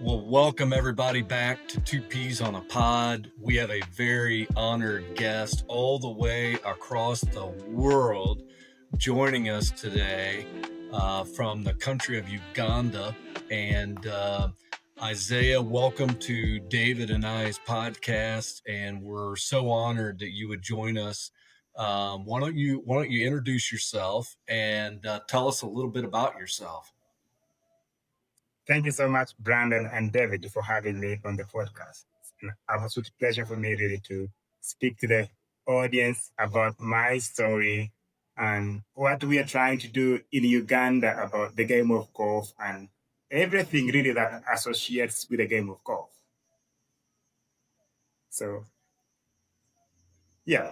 Well, welcome everybody back to Two Peas on a Pod. We have a very honored guest all the way across the world joining us today from the country of Uganda. And Isaiah, welcome to David and I's podcast. And we're so honored that you would join us. Why don't you introduce yourself and tell us a little bit about yourself? Thank you so much, Brandon and David, for having me on the podcast. It's an absolute pleasure for me really to speak to the audience about my story and what we are trying to do in Uganda about the game of golf and everything really that associates with the game of golf. So, yeah.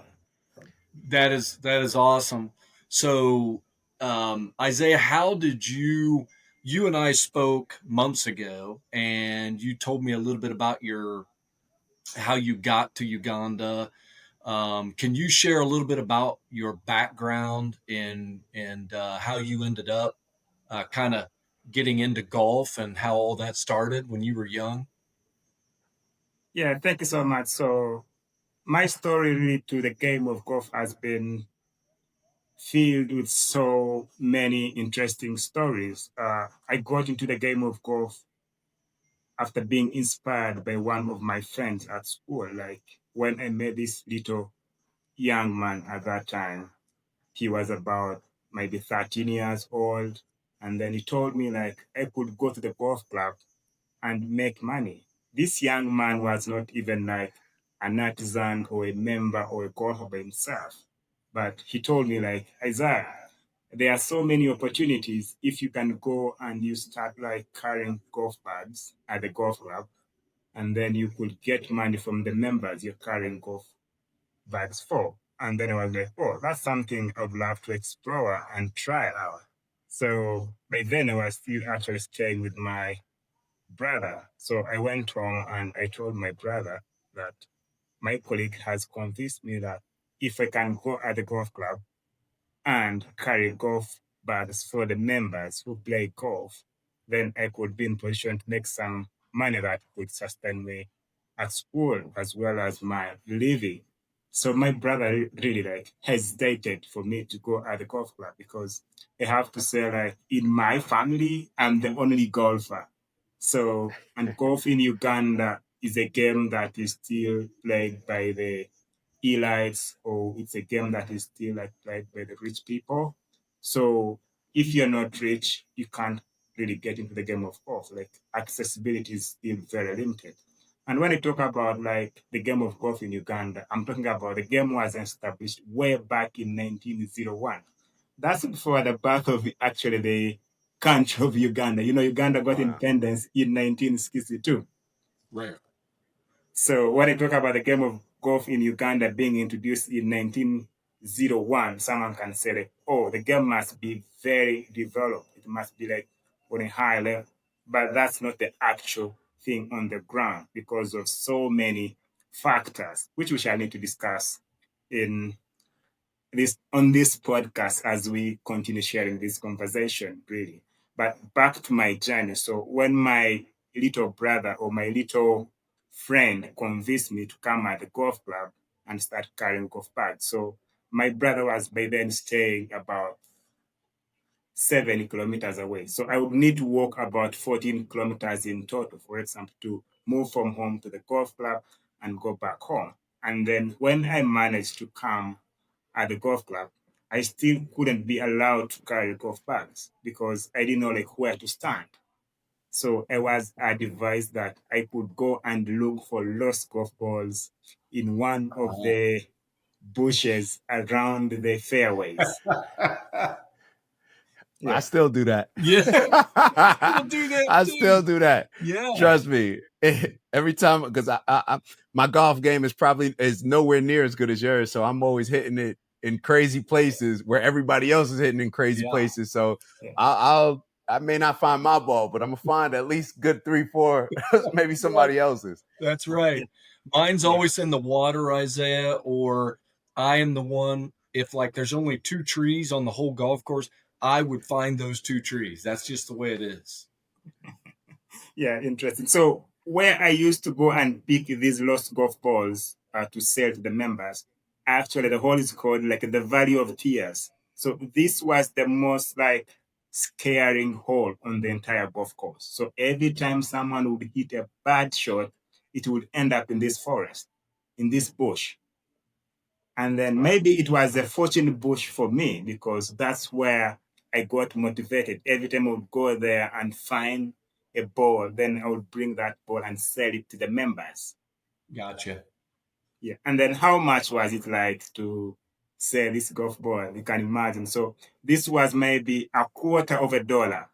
That is awesome. So, Isaiah, how did you and I spoke months ago, and you told me a little bit about how you got to Uganda. Can you share a little bit about your background and how you ended up kind of getting into golf and how all that started when you were young? Yeah, thank you so much. So, my story really to the game of golf has been filled with so many interesting stories. I got into the game of golf after being inspired by one of my friends at school. Like when I met this little young man at that time, he was about maybe 13 years old. And then he told me like I could go to the golf club and make money. This young man was not even like an artisan or a member or a golfer by himself. But he told me like, Isaiah, there are so many opportunities if you can go and you start like carrying golf bags at the golf club, and then you could get money from the members you're carrying golf bags for. And then I was like, oh, that's something I'd love to explore and try out. So by then I was still actually staying with my brother. So I went home and I told my brother that my colleague has convinced me that if I can go at the golf club and carry golf bags for the members who play golf, then I could be in position to make some money that could sustain me at school as well as my living. So my brother really like hesitated for me to go at the golf club because I have to say like in my family I'm the only golfer. So and golf in Uganda is a game that is still played by the elites, or it's a game that is still like played by the rich people. So if you're not rich, you can't really get into the game of golf. Like accessibility is still very limited. And when I talk about like the game of golf in Uganda, I'm talking about the game was established way back in 1901. That's before the birth of actually the country of Uganda. You know, Uganda got independence in 1962. Right. So when I talk about the game of golf in Uganda being introduced in 1901, someone can say like, oh, the game must be very developed. It must be like on a high level. But that's not the actual thing on the ground because of so many factors, which we shall need to discuss in this podcast as we continue sharing this conversation, really. But back to my journey. So when my little brother or my little friend convinced me to come at the golf club and start carrying golf bags. So my brother was by then staying about 7 kilometers away. So I would need to walk about 14 kilometers in total, for example, to move from home to the golf club and go back home. And then when I managed to come at the golf club, I still couldn't be allowed to carry golf bags because I didn't know like where to stand. So I was advised that I could go and look for lost golf balls in one of the bushes around the fairways. Yeah. I still do that. Yeah. Still do that I too. Still do that. Yeah. Trust me. Every time, because I my golf game is nowhere near as good as yours. So I'm always hitting it in crazy places where everybody else is hitting in crazy places. So I may not find my ball, but I'm gonna find at least good 3-4, maybe somebody else's. That's right. Mine's always in the water, Isaiah, or I am the one, if like there's only 2 trees on the whole golf course, I would find those 2 trees. That's just the way it is. Yeah, interesting. So where I used to go and pick these lost golf balls to sell to the members, actually the hole is called like the Valley of Tears. So this was the most like scaring hole on the entire golf course. So every time someone would hit a bad shot, it would end up in this forest, in this bush. And then maybe it was a fortune bush for me because that's where I got motivated. Every time I would go there and find a ball, then I would bring that ball and sell it to the members. Gotcha. Yeah. And then how much was it like to sell this golf ball? You can imagine. So this was maybe $0.25,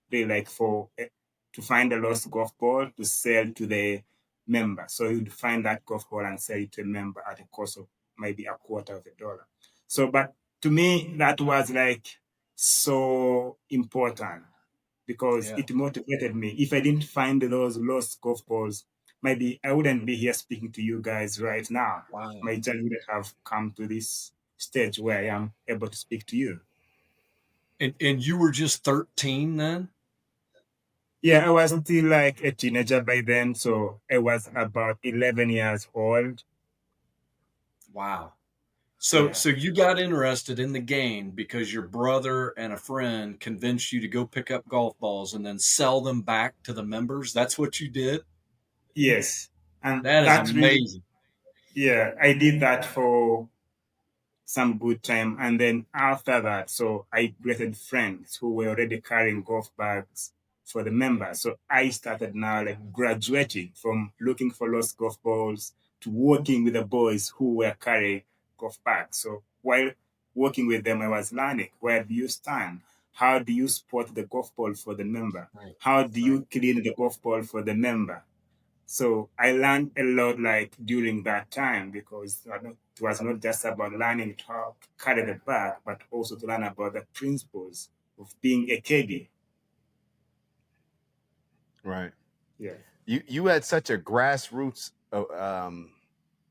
really like to find a lost golf ball to sell to the member. So you'd find that golf ball and sell it to a member at a cost of maybe $0.25. So, but to me, that was like so important because Yeah. it motivated me. If I didn't find those lost golf balls, maybe I wouldn't be here speaking to you guys right now. Wow. My journey wouldn't have come to this stage where I am able to speak to you. And you were just 13 then? Yeah, I was still like a teenager by then, so I was about 11 years old. Wow. So Yeah. so you got interested in the game because your brother and a friend convinced you to go pick up golf balls and then sell them back to the members. That's what you did? Yes. And That is that really, amazing. yeah, I did that for some good time. And then after that, so I created friends who were already carrying golf bags for the members. So I started now like graduating from looking for lost golf balls to working with the boys who were carrying golf bags. So while working with them, I was learning where do you stand? How do you spot the golf ball for the member? Right. How do you clean the golf ball for the member? So I learned a lot like during that time because it was not just about learning how to carry the bag, but also to learn about the principles of being a caddy. Right. Yeah. You had such a grassroots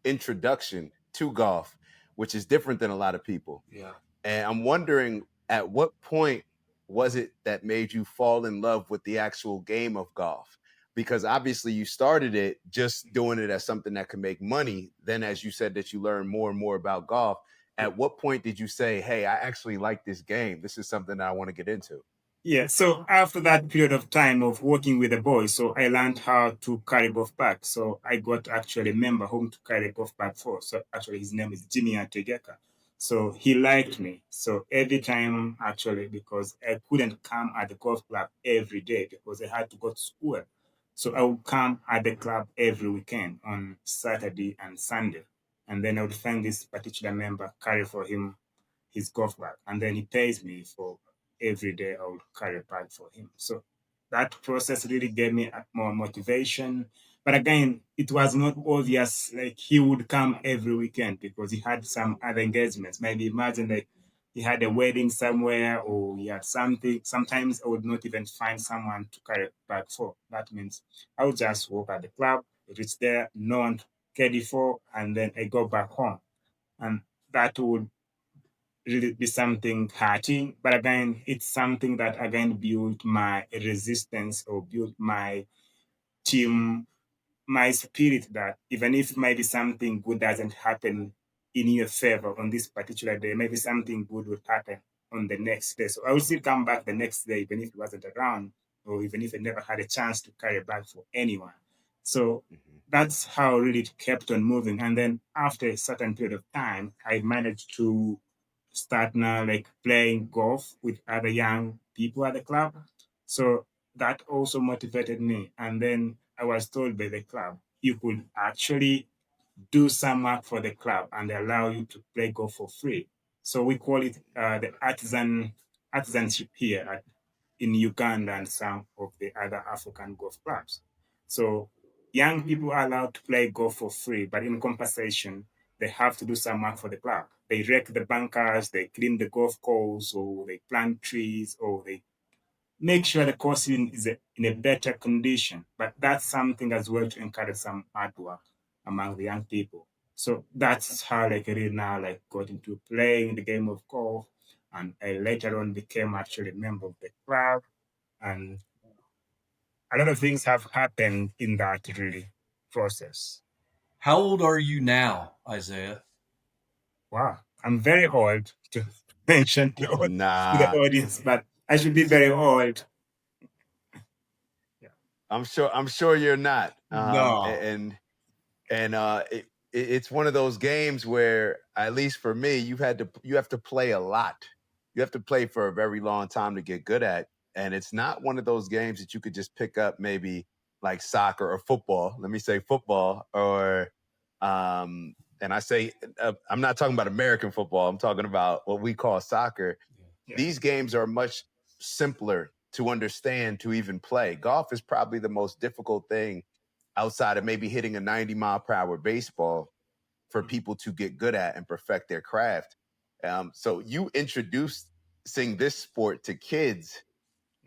introduction to golf, which is different than a lot of people. Yeah. And I'm wondering, at what point was it that made you fall in love with the actual game of golf? Because obviously you started it just doing it as something that could make money. Then, as you said, that you learned more and more about golf. At what point did you say, hey, I actually like this game? This is something that I want to get into? Yeah, so after that period of time of working with the boys, so I learned how to carry golf bag. So I got actually a member whom to carry golf bag for. So actually his name is Jimmy Ategeka. So he liked me. So every time actually, because I couldn't come at the golf club every day because I had to go to school. So I would come at the club every weekend on Saturday and Sunday. And then I would find this particular member, carry for him his golf bag. And then he pays me for every day I would carry a bag for him. So that process really gave me more motivation. But again, it was not obvious like he would come every weekend because he had some other engagements. Maybe imagine like he had a wedding somewhere or he had something. Sometimes I would not even find someone to carry a bag for. That means I would just walk at the club, reach there, no one to carry for, and then I go back home. And that would really be something hurting, but again, it's something that again built my resistance or built my team, my spirit that even if maybe something good doesn't happen in your favor on this particular day, maybe something good would happen on the next day. So I will still come back the next day, even if it wasn't around, or even if I never had a chance to carry a bag for anyone. So that's how really it kept on moving. And then after a certain period of time, I managed to start now like playing golf with other young people at the club. So that also motivated me. And then I was told by the club, you could actually do some work for the club and they allow you to play golf for free. So we call it the artisanship here in Uganda and some of the other African golf clubs. So young people are allowed to play golf for free, but in compensation, they have to do some work for the club. They rake the bunkers, they clean the golf course, or they plant trees, or they make sure the course is in a better condition. But that's something as well to encourage some hard work among the young people. So that's how like I really now like got into playing the game of golf, and I later on became actually a member of the club, and a lot of things have happened in that really process. How old are you now, Isaiah? Wow, I'm very old to mention to the Nah, audience, but I should be very old. Yeah. I'm sure you're not. No. It's one of those games where, at least for me, you have to play a lot. You have to play for a very long time to get good at, and it's not one of those games that you could just pick up, maybe like soccer or football. Let me say football, or and I say I'm not talking about American football. I'm talking about what we call soccer. Yeah. These games are much simpler to understand, to even play. Golf is probably the most difficult thing outside of maybe hitting a 90-mile-per-hour baseball for people to get good at and perfect their craft. So you introducing this sport to kids,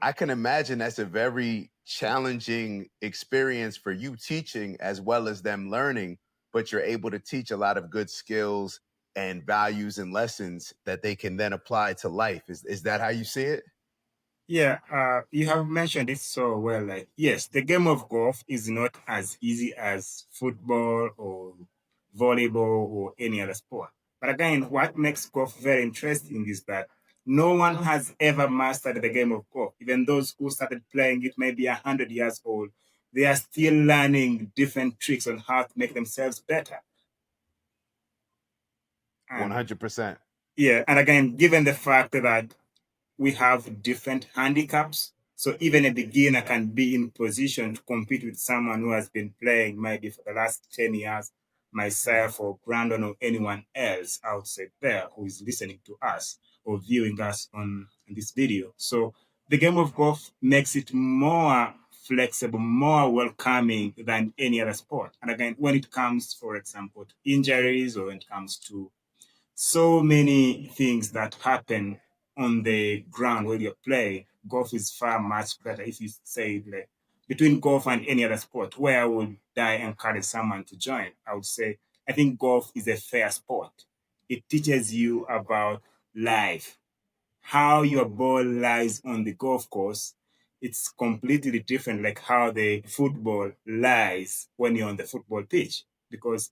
I can imagine that's a very challenging experience for you teaching as well as them learning, but you're able to teach a lot of good skills and values and lessons that they can then apply to life. Is that how you see it? Yeah, you have mentioned it so well. Like, yes, the game of golf is not as easy as football or volleyball or any other sport. But again, what makes golf very interesting is that no one has ever mastered the game of golf. Even those who started playing it maybe 100 years old, they are still learning different tricks on how to make themselves better. And 100%. yeah, and again, given the fact that we have different handicaps. So even a beginner can be in position to compete with someone who has been playing maybe for the last 10 years, myself or Brandon or anyone else outside there who is listening to us or viewing us on this video. So the game of golf makes it more flexible, more welcoming than any other sport. And again, when it comes, for example, to injuries or when it comes to so many things that happen on the ground where you play, golf is far much better. If you say like, between golf and any other sport, where would I encourage someone to join? I would say I think golf is a fair sport. It teaches you about life, how your ball lies on the golf course. It's completely different, like how the football lies when you're on the football pitch, because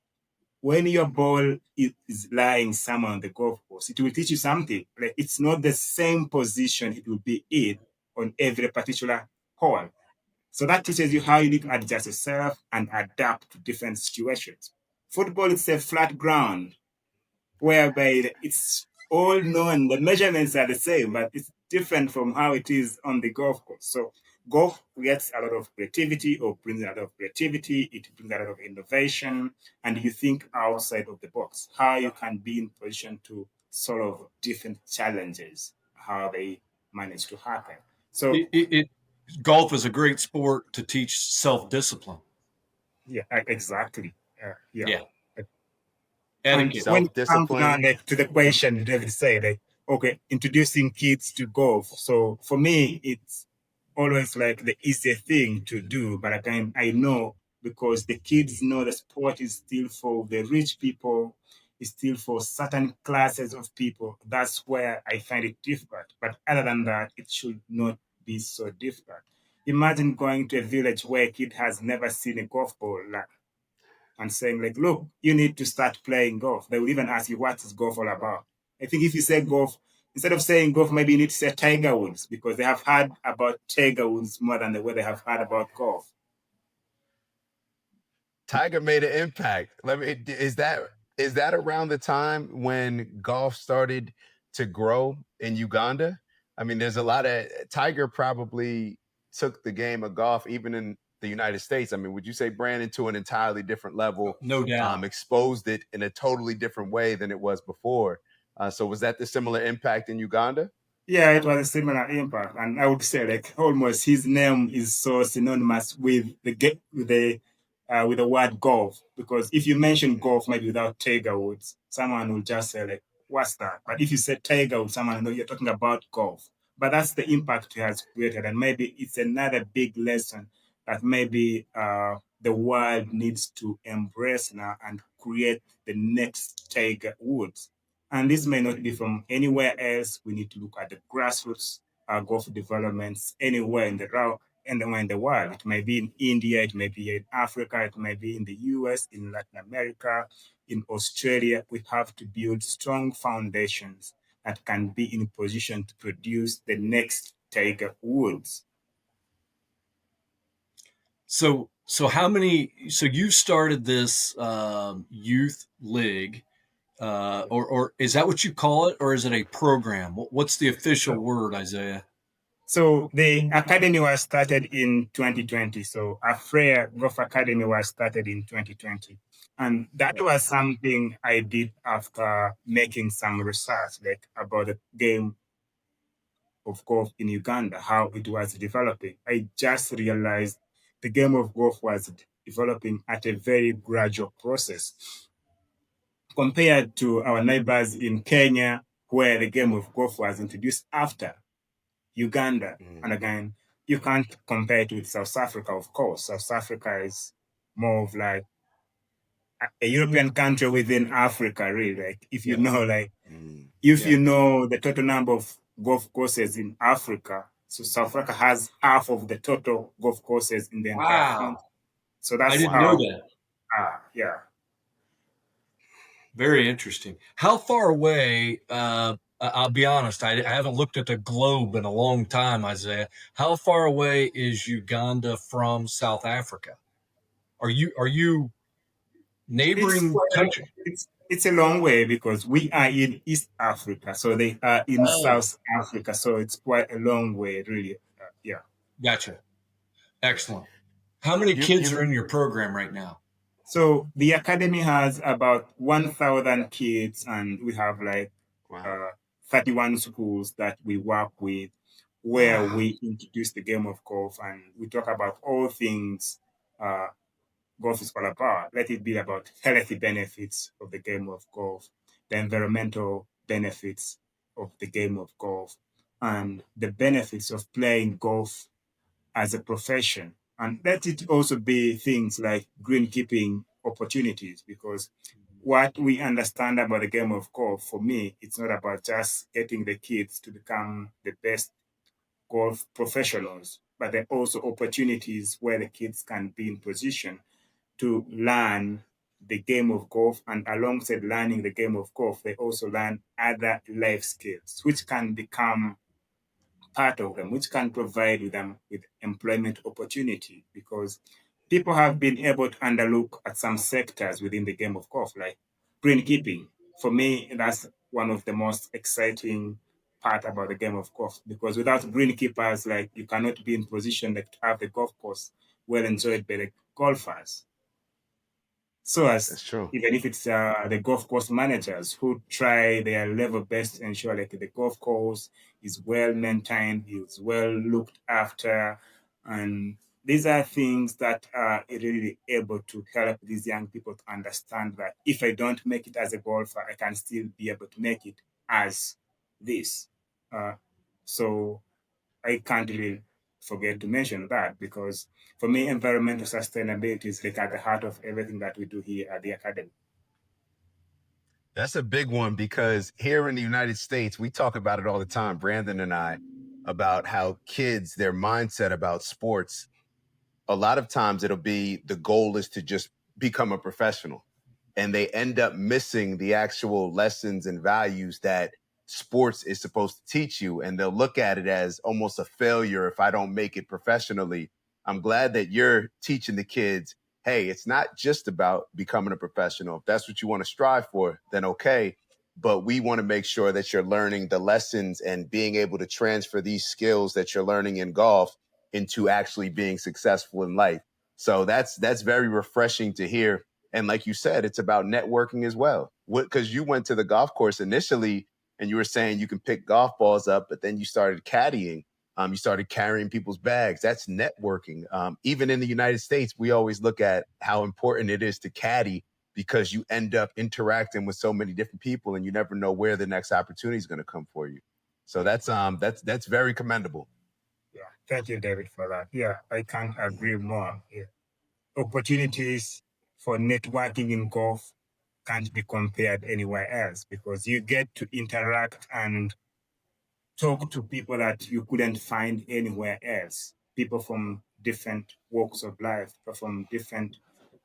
when your ball is lying somewhere on the golf course, it will teach you something. Like it's not the same position it will be in on every particular hole. So that teaches you how you need to adjust yourself and adapt to different situations. Football is a flat ground whereby it's all known, the measurements are the same, but it's different from how it is on the golf course. So golf gets a lot of creativity or brings a lot of creativity, it brings a lot of innovation, and you think outside of the box, how you can be in position to solve different challenges, how they manage to happen. So Golf is a great sport to teach self-discipline. yeah, exactly. Yeah. Yeah. And Etiquette. when it comes now Self-discipline. like to the question David said, like, okay, introducing kids to golf. So for me, it's always like the easiest thing to do. But again, I know because the kids know the sport is still for the rich people, it's still for certain classes of people. That's where I find it difficult. But other than that, it should not be so difficult. Imagine going to a village where a kid has never seen a golf ball. Like, and saying like, look, you need to start playing golf. They will even ask you, what is golf all about? I think if you say golf, instead of saying golf, maybe you need to say Tiger Woods because they have heard about Tiger Woods more than the way they have heard about golf. Tiger made an impact. Is that around the time when golf started to grow in Uganda? I mean, there's a lot of Tiger probably took the game of golf even in the United States. I mean, would you say Brandon to an entirely different level, No doubt. exposed it in a totally different way than it was before? So was that the similar impact in Uganda? Yeah, it was a similar impact, and I would say like almost his name is so synonymous with with the word golf. Because if you mention golf, maybe without Tiger Woods, someone will just say like, "What's that?" But if you say Tiger Woods, someone will know you're talking about golf. But that's the impact he has created, and maybe it's another big lesson that maybe the world needs to embrace now and create the next Tiger Woods. And this may not be from anywhere else. We need to look at the grassroots golf developments anywhere in the anywhere in the world. It may be in India, it may be in Africa, it may be in the US, in Latin America, in Australia. We have to build strong foundations that can be in a position to produce the next Tiger Woods. So you started this youth league, or is that what you call it, or is it a program? What's the official word, Isaiah? So the academy was started in 2020. So Afriyea Golf Academy was started in 2020. And that was something I did after making some research about the game of golf in Uganda, how it was developing. I just realized the game of golf was developing at a very gradual process compared to our neighbors in Kenya, where the game of golf was introduced after Uganda. And again, you can't compare it with South Africa, of course. South Africa is more of like a European country within Africa, really. Like if you know, you know the total number of golf courses in Africa, so South Africa has half of the total golf courses in the entire country. So that's I didn't know that. Yeah. Very interesting. How far away? I'll be honest. I haven't looked at the globe in a long time, Isaiah. How far away is Uganda from South Africa? Are you neighboring country? It's a long way because we are in East Africa, so they are in South Africa. So it's quite a long way, really. Yeah. Gotcha. Excellent. How many kids are in your program right now? So the academy has about 1,000 kids, and we have 31 schools that we work with, where we introduce the game of golf and we talk about all things golf is all about. Let it be about healthy benefits of the game of golf, the environmental benefits of the game of golf, and the benefits of playing golf as a profession. And let it also be things like greenkeeping opportunities, because what we understand about the game of golf, for me, it's not about just getting the kids to become the best golf professionals, but there are also opportunities where the kids can be in position to learn the game of golf, and alongside learning the game of golf, they also learn other life skills, which can become part of them, which can provide them with employment opportunity, because people have been able to underlook at some sectors within the game of golf, like greenkeeping. For me, that's one of the most exciting part about the game of golf, because without greenkeepers, you cannot be in position to have the golf course well enjoyed by the golfers. So That's true. even if it's the golf course managers who try their level best to ensure the golf course is well maintained, is well looked after, and these are things that are really able to help these young people to understand that if I don't make it as a golfer, I can still be able to make it as this. So I can't really forget to mention that, because for me, environmental sustainability is at the heart of everything that we do here at the Academy. That's a big one, because here in the United States, we talk about it all the time, Brandon and I, about how kids, their mindset about sports, a lot of times it'll be the goal is to just become a professional. And they end up missing the actual lessons and values that sports is supposed to teach you. And they'll look at it as almost a failure if I don't make it professionally. I'm glad that you're teaching the kids, hey, it's not just about becoming a professional. If that's what you want to strive for, then okay. But we want to make sure that you're learning the lessons and being able to transfer these skills that you're learning in golf into actually being successful in life. So that's very refreshing to hear. And like you said, it's about networking as well. Because you went to the golf course initially and you were saying you can pick golf balls up, but then you started caddying. You started carrying people's bags. That's networking. Even in the United States, we always look at how important it is to caddy, because you end up interacting with so many different people and you never know where the next opportunity is going to come for you. So that's very commendable. Yeah, thank you, David, for that. Yeah, I can't agree more. Yeah. Opportunities for networking in golf can't be compared anywhere else, because you get to interact and talk to people that you couldn't find anywhere else. people from different walks of life, from different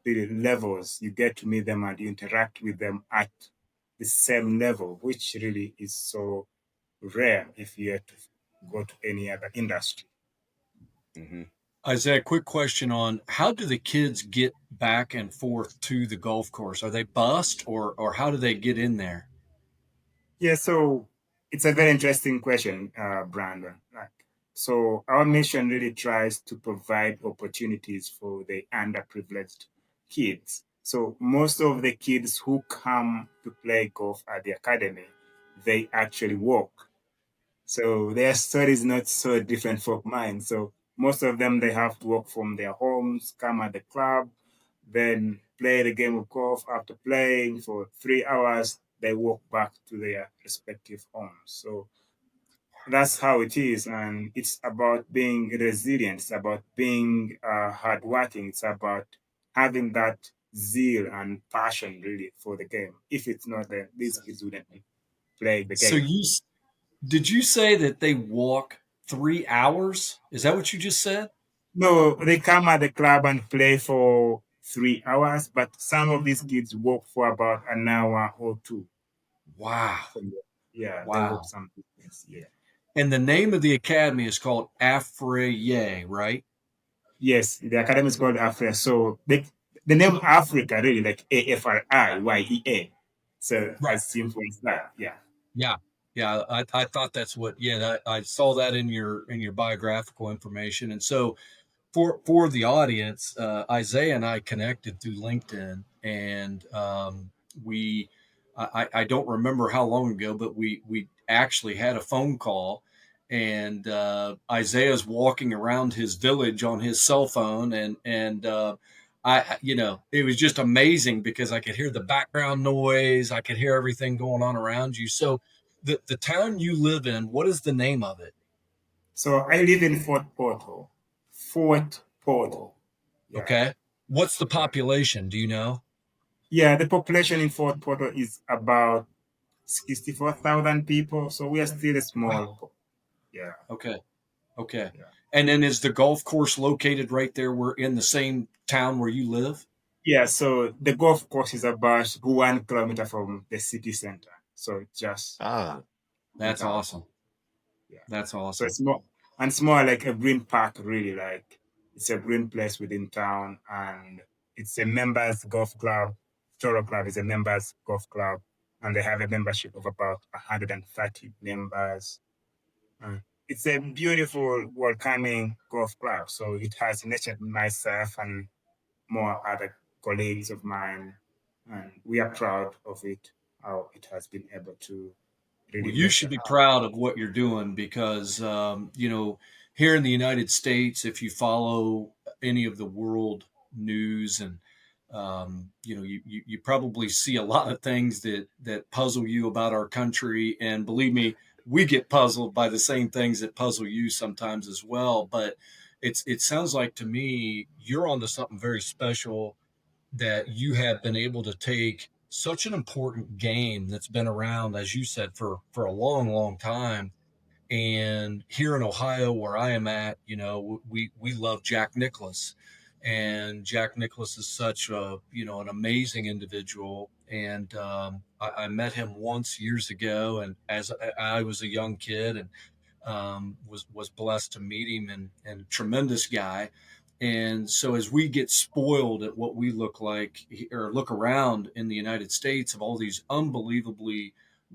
levels. You get to meet them and you interact with them at the same level, which really is so rare if you had to go to any other industry. Mm-hmm. Isaiah, quick question on how do the kids get back and forth to the golf course? Are they bused or how do they get in there? Yeah, so it's a very interesting question, Brandon. So our mission really tries to provide opportunities for the underprivileged kids. So most of the kids who come to play golf at the academy, they actually walk. So their story is not so different from mine. So most of them, they have to walk from their homes, come at the club, then play the game of golf. After playing for 3 hours, they walk back to their respective homes. So that's how it is. And it's about being resilient. It's about being hardworking. It's about having that zeal and passion really for the game. If it's not there, these kids wouldn't be playing the So game. did you say that they walk 3 hours? Is that what you just said? No, they come at the club and play for 3 hours, but some of these kids walk for about an hour or two. Wow. Yeah, they walk Wow. some distance. Yeah. And the name of the academy is called Afriyea, right? Yes, the academy is called Afriyea. So the name Africa really like Afriyea. So Right. as simple as that. Yeah. Yeah. Yeah. I thought that's what, yeah, I saw that in your biographical information. And so for the audience, Isaiah and I connected through LinkedIn, and we I don't remember how long ago, but we actually had a phone call, and Isaiah's walking around his village on his cell phone, and it was just amazing because I could hear the background noise, I could hear everything going on around you. So the town you live in, what is the name of it? So I live in Fort Portal. Fort Portal. Yeah. Okay. What's the population? Do you know? Yeah, the population in Fort Portal is about 64,000 people. So we are still a Wow. small. Yeah. Okay. Okay. Yeah. And then is the golf course located right there? We're in the same town where you live? Yeah. So the golf course is about 1 kilometer from the city center. So just That's without. awesome. Yeah. That's So awesome. it's more like a green park, really. Like it's a green place within town, and it's a members golf club. Toro Club is a members golf club, and they have a membership of about 130 members. It's a beautiful, welcoming golf club. So it has nurtured myself and more other colleagues of mine, and we are proud of it. How it has been able to Well, really you nurture should be us. proud of what you're doing because, here in the United States, if you follow any of the world news and, you probably see a lot of things that puzzle you about our country. And believe me, we get puzzled by the same things that puzzle you sometimes as well. But it sounds like to me, you're onto something very special that you have been able to take such an important game that's been around, as you said, for a long, long time. And here in Ohio, where I am at, we love Jack Nicklaus, and Jack Nicklaus is such a an amazing individual. And I met him once years ago, and as I was a young kid, and was blessed to meet him, and tremendous guy. And so as we get spoiled at what we look like or look around in the United States of all these unbelievably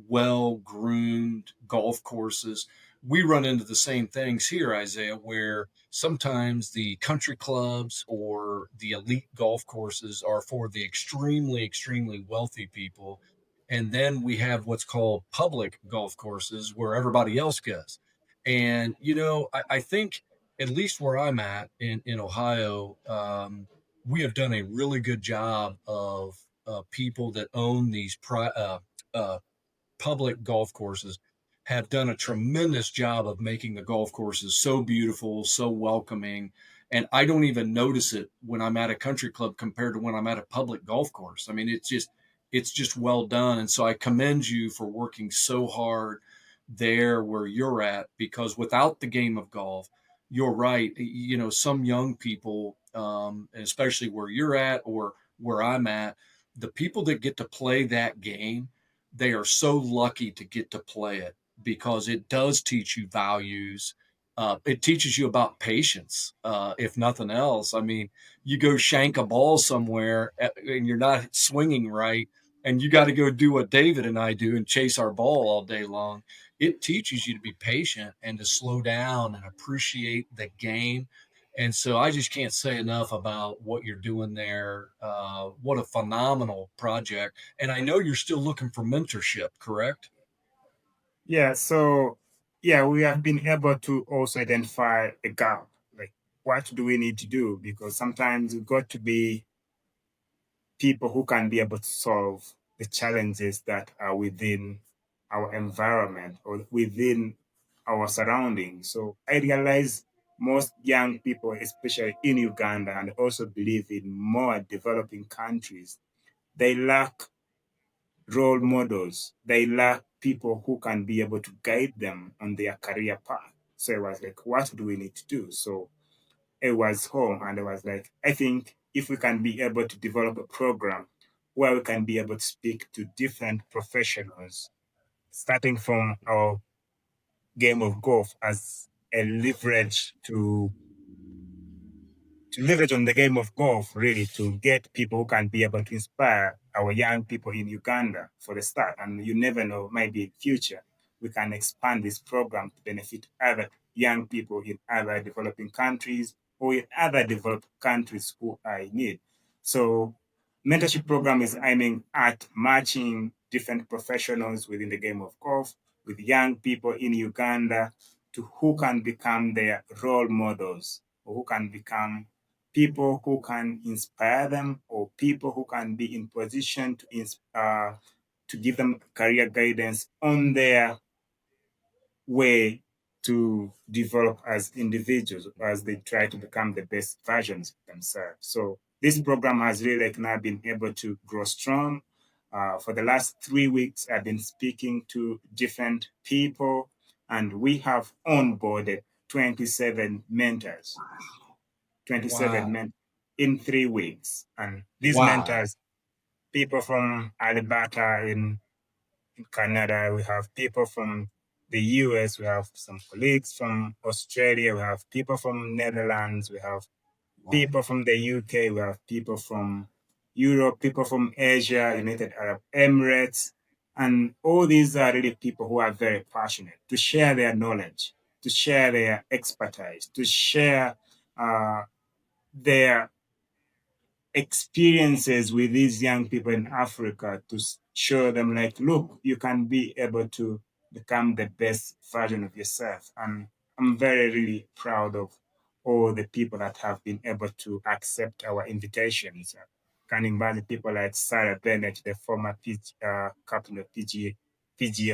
well groomed golf courses, we run into the same things here, Isaiah, where sometimes the country clubs or the elite golf courses are for the extremely, extremely wealthy people. And then we have what's called public golf courses where everybody else goes. And, I think at least where I'm at in Ohio, we have done a really good job of people that own these uh, public golf courses have done a tremendous job of making the golf courses so beautiful, so welcoming. And I don't even notice it when I'm at a country club compared to when I'm at a public golf course. I mean, it's just well done. And so I commend you for working so hard there where you're at, because without the game of golf, you're right. Some young people, especially where you're at or where I'm at, the people that get to play that game, they are so lucky to get to play it because it does teach you values. It teaches you about patience, if nothing else. I mean, you go shank a ball somewhere and you're not swinging right, and you got to go do what David and I do and chase our ball all day long. It teaches you to be patient and to slow down and appreciate the game. And so I just can't say enough about what you're doing there. What a phenomenal project. And I know you're still looking for mentorship, correct? Yeah, so yeah, we have been able to also identify a gap. Like, what do we need to do? Because sometimes we've got to be people who can be able to solve the challenges that are within our environment or within our surroundings. So I realize most young people, especially in Uganda, and also believe in more developing countries, they lack role models. They lack people who can be able to guide them on their career path. So I was like, what do we need to do? So I was home and I was like, I think if we can be able to develop a program where we can be able to speak to different professionals, starting from our game of golf as a leverage to leverage on the game of golf, really, to get people who can be able to inspire our young people in Uganda for the start. And you never know, maybe in future, we can expand this program to benefit other young people in other developing countries or in other developed countries who are in need. So mentorship program is aiming at matching different professionals within the game of golf with young people in Uganda to who can become their role models or who can become people who can inspire them or people who can be in position to give them career guidance on their way to develop as individuals as they try to become the best versions of themselves. So this program has really like now been able to grow strong. For the last 3 weeks, I've been speaking to different people, and we have onboarded 27 mentors. 27 Wow. men in 3 weeks. And these Wow. mentors, people from Alberta in Canada, we have people from the US, we have some colleagues from Australia, we have people from Netherlands, we have people from the UK, we have people from Europe, people from Asia, United Arab Emirates. And all these are really people who are very passionate to share their knowledge, to share their expertise, to share their experiences with these young people in Africa to show them, like, look, you can be able to become the best version of yourself. And I'm very, really proud of all the people that have been able to accept our invitations. Can imagine people like Sarah Bennett, the former captain of PGA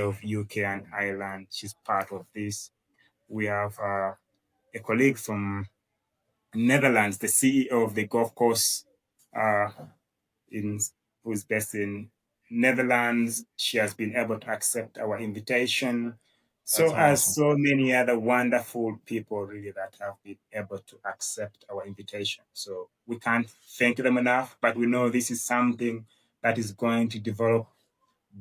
of UK and Ireland. She's part of this. We have a colleague from Netherlands, the CEO of the golf course uh, in who's based in Netherlands. She has been able to accept our invitation. That's So as awesome. so many other wonderful people really that have been able to accept our invitation. So we can't thank them enough, but we know this is something that is going to develop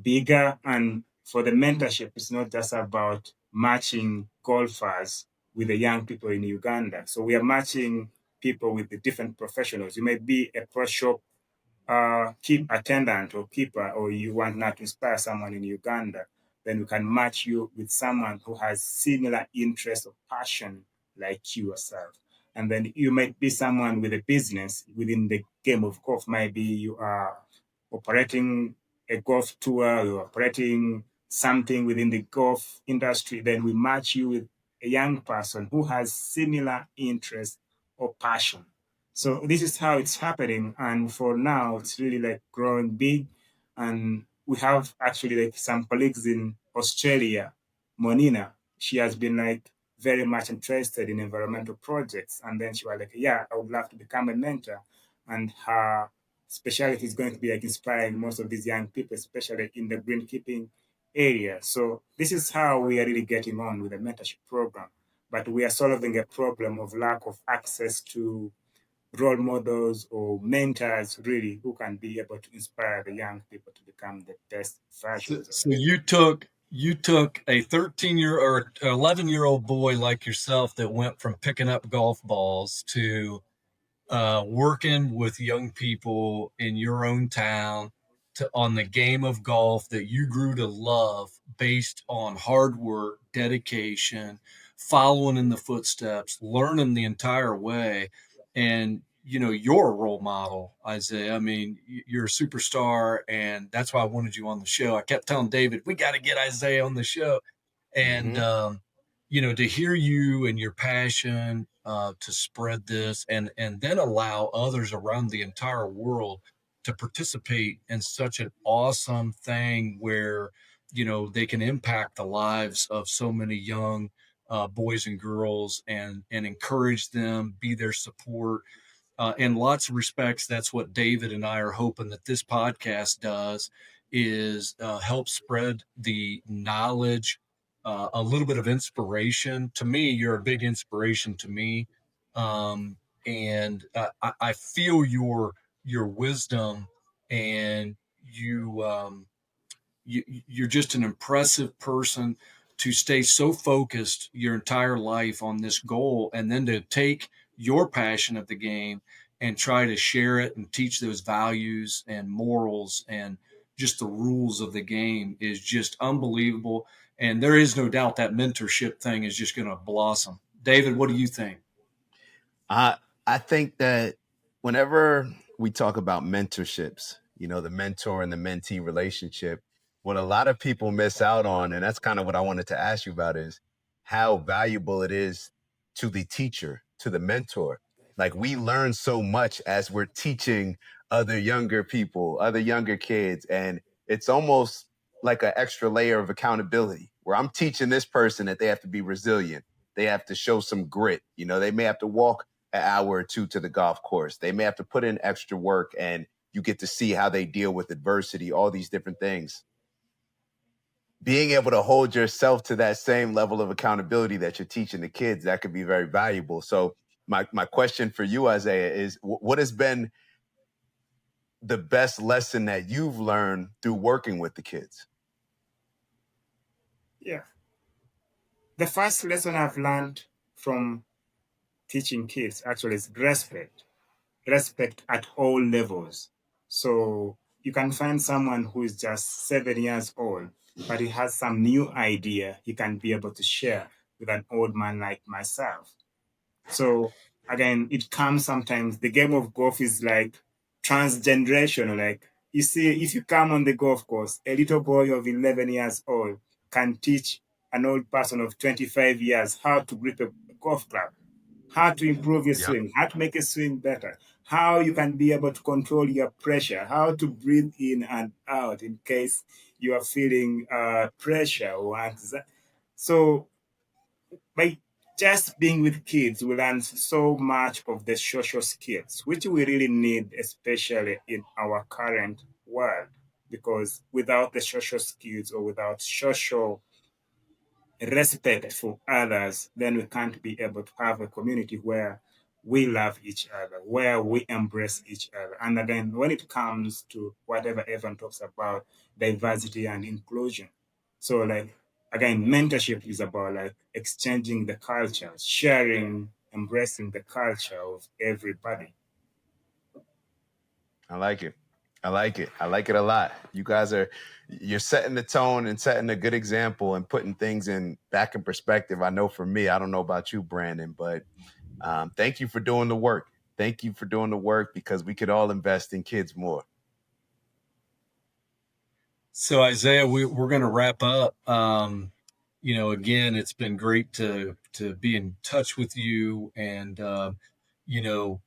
bigger. And for the mentorship, it's not just about matching golfers with the young people in Uganda. So we are matching people with the different professionals. You may be a pro shop keep attendant or keeper, or you want now to inspire someone in Uganda, then we can match you with someone who has similar interest or passion like you yourself. And then you might be someone with a business within the game of golf. Maybe you are operating a golf tour, you're operating something within the golf industry. Then we match you with a young person who has similar interest or passion. So this is how it's happening. And for now, it's really like growing big. And we have actually like some colleagues in Australia, Monina. She has been like very much interested in environmental projects. And then she was like, yeah, I would love to become a mentor. And her specialty is going to be like inspiring most of these young people, especially in the greenkeeping area. So this is how we are really getting on with the mentorship program. but we are solving a problem of lack of access to role models or mentors, really, who can be able to inspire the young people to become the best versions of So you took a 13-year or 11-year-old boy like yourself that went from picking up golf balls to working with young people in your own town on the game of golf that you grew to love based on hard work, dedication, following in the footsteps, learning the entire way. And, you're a role model, Isaiah. I mean, you're a superstar, and that's why I wanted you on the show. I kept telling David, we got to get Isaiah on the show. And, to hear you and your passion to spread this and then allow others around the entire world to participate in such an awesome thing where, they can impact the lives of so many young boys and girls and encourage them, be their support. In lots of respects, that's what David and I are hoping that this podcast does is help spread the knowledge, a little bit of inspiration. To me, you're a big inspiration to me. And I feel your wisdom and you're just an impressive person to stay so focused your entire life on this goal and then to take your passion of the game and try to share it and teach those values and morals and just the rules of the game is just unbelievable. And there is no doubt that mentorship thing is just going to blossom. David, what do you think? I think that whenever we talk about mentorships, the mentor and the mentee relationship, what a lot of people miss out on, and that's kind of what I wanted to ask you about, is how valuable it is to the teacher, to the mentor. Like, we learn so much as we're teaching other younger people, other younger kids, and it's almost like an extra layer of accountability where I'm teaching this person that they have to be resilient. They have to show some grit. They may have to walk an hour or two to the golf course. They may have to put in extra work, and you get to see how they deal with adversity, all these different things. Being able to hold yourself to that same level of accountability that you're teaching the kids, that could be very valuable. So my question for you, Isaiah, is what has been the best lesson that you've learned through working with the kids? Yeah. The first lesson I've learned from teaching kids actually is respect at all levels. So you can find someone who is just 7 years old, but he has some new idea he can be able to share with an old man like myself. So again, it comes sometimes, the game of golf is like transgenerational. Like, you see, if you come on the golf course, a little boy of 11 years old can teach an old person of 25 years how to grip a golf club, how to improve your swing, how to make a swing better, how you can be able to control your pressure, how to breathe in and out in case you are feeling pressure or anxiety. So by just being with kids, we learn so much of the social skills, which we really need, especially in our current world, because without the social skills or without social respect for others, then we can't be able to have a community where we love each other, where we embrace each other. And again, when it comes to whatever Evan talks about, diversity and inclusion. So like, again, mentorship is about like exchanging the culture, sharing, embracing the culture of everybody. I like it. I like it. I like it a lot. You're setting the tone and setting a good example and putting things back in perspective. I know for me, I don't know about you, Brandon, but thank you for doing the work. Thank you for doing the work, because we could all invest in kids more. So Isaiah, we're going to wrap up. Again, it's been great to be in touch with you, and the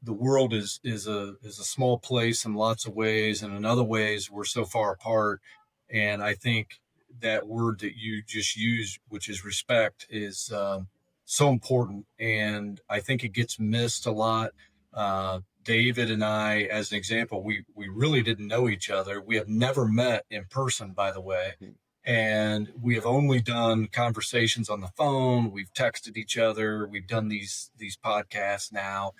world is a small place in lots of ways, and in other ways we're so far apart. And I think that word that you just used, which is respect, is so important, and I think it gets missed a lot. David and I, as an example, we really didn't know each other. We have never met in person, by the way. and we have only done conversations on the phone. We've texted each other. We've done these podcasts now,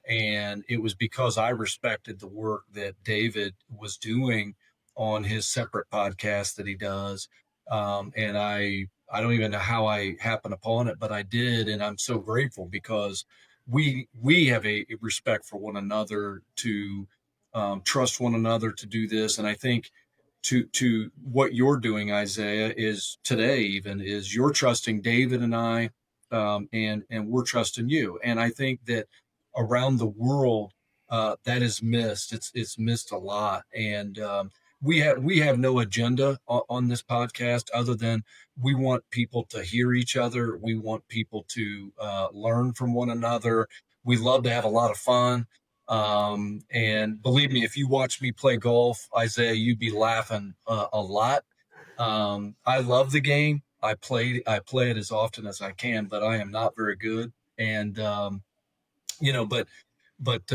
and it was because I respected the work that David was doing on his separate podcast that he does. And I don't even know how I happened upon it, but I did, and I'm so grateful because we have a respect for one another to trust one another to do this, and I think to what you're doing, Isaiah, is today even is you're trusting David and I, and we're trusting you. And I think that around the world, that is missed. It's missed a lot. And we have no agenda on this podcast other than we want people to hear each other. We want people to learn from one another. We love to have a lot of fun. And believe me, if you watch me play golf, Isaiah, you'd be laughing a lot. I love the game. I play it as often as I can, but I am not very good. And but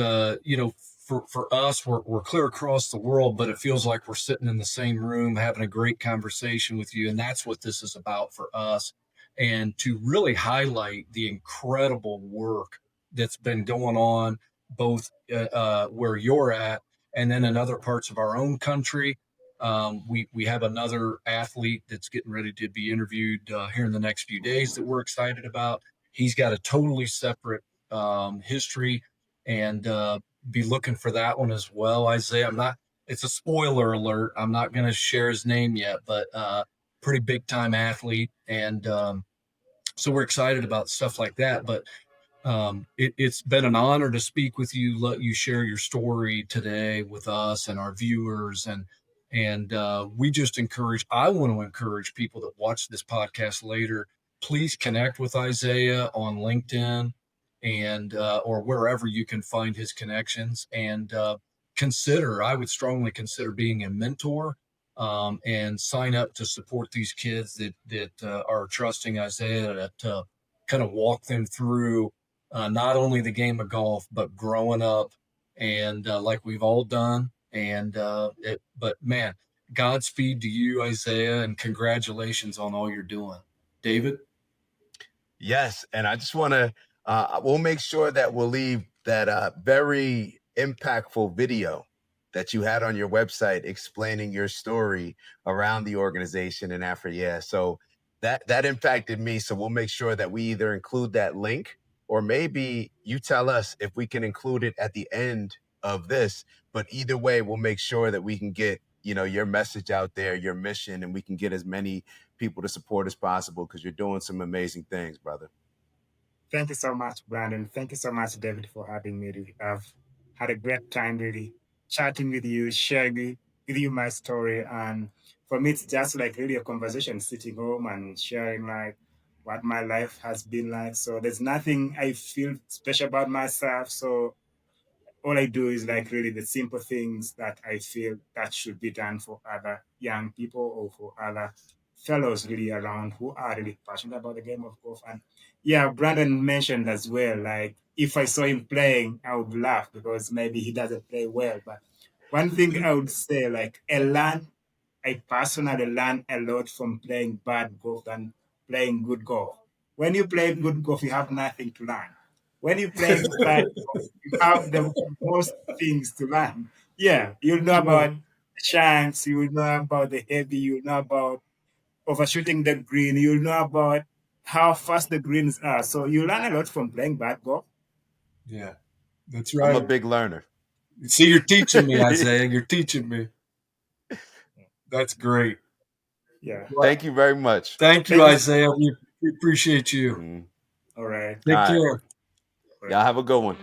for us, we're clear across the world, but it feels like we're sitting in the same room having a great conversation with you, and that's what this is about for us. And to really highlight the incredible work that's been going on, both where you're at, and then in other parts of our own country. We have another athlete that's getting ready to be interviewed here in the next few days that we're excited about. He's got a totally separate history, and be looking for that one as well, Isaiah. It's a spoiler alert. I'm not going to share his name yet, but pretty big time athlete. And so we're excited about stuff like that. But it's been an honor to speak with you, let you share your story today with us and our viewers. And we just I want to encourage people that watch this podcast later, please connect with Isaiah on LinkedIn and or wherever you can find his connections, and I would strongly consider being a mentor, and sign up to support these kids that are trusting Isaiah to kind of walk them through not only the game of golf, but growing up, and like we've all done. And but man, Godspeed to you, Isaiah, and congratulations on all you're doing. David? Yes, and I just want to, we'll make sure that we'll leave that very impactful video that you had on your website explaining your story around the organization in Afriyea. So that impacted me. So we'll make sure that we either include that link, or maybe you tell us if we can include it at the end of this. But either way, we'll make sure that we can get your message out there, your mission, and we can get as many people to support as possible, because you're doing some amazing things, brother. Thank you so much, Brandon. Thank you so much, David, for having me. Really. I've had a great time really chatting with you, sharing with you my story. And for me, it's just like really a conversation, sitting home and sharing like what my life has been like. So there's nothing I feel special about myself. So all I do is like really the simple things that I feel that should be done for other young people or for other fellows really around who are really passionate about the game of golf. And yeah, Brandon mentioned as well, like if I saw him playing, I would laugh because maybe he doesn't play well. But one thing I would say, like I personally learn a lot from playing bad golf than playing good golf. When you play good golf, you have nothing to learn. When you play bad golf, you have the most things to learn. Yeah, you'll know about shanks, you'll know about the heavy, you'll know about overshooting the green, you'll know about how fast the greens are. So you learn a lot from playing bad golf. Yeah, that's right. I'm a big learner. See, you're teaching me, Isaiah. You're teaching me. That's great. Yeah. Thank you very much. Thank you, Isaiah. We appreciate you. Mm-hmm. All right. Take care. Y'all have a good one.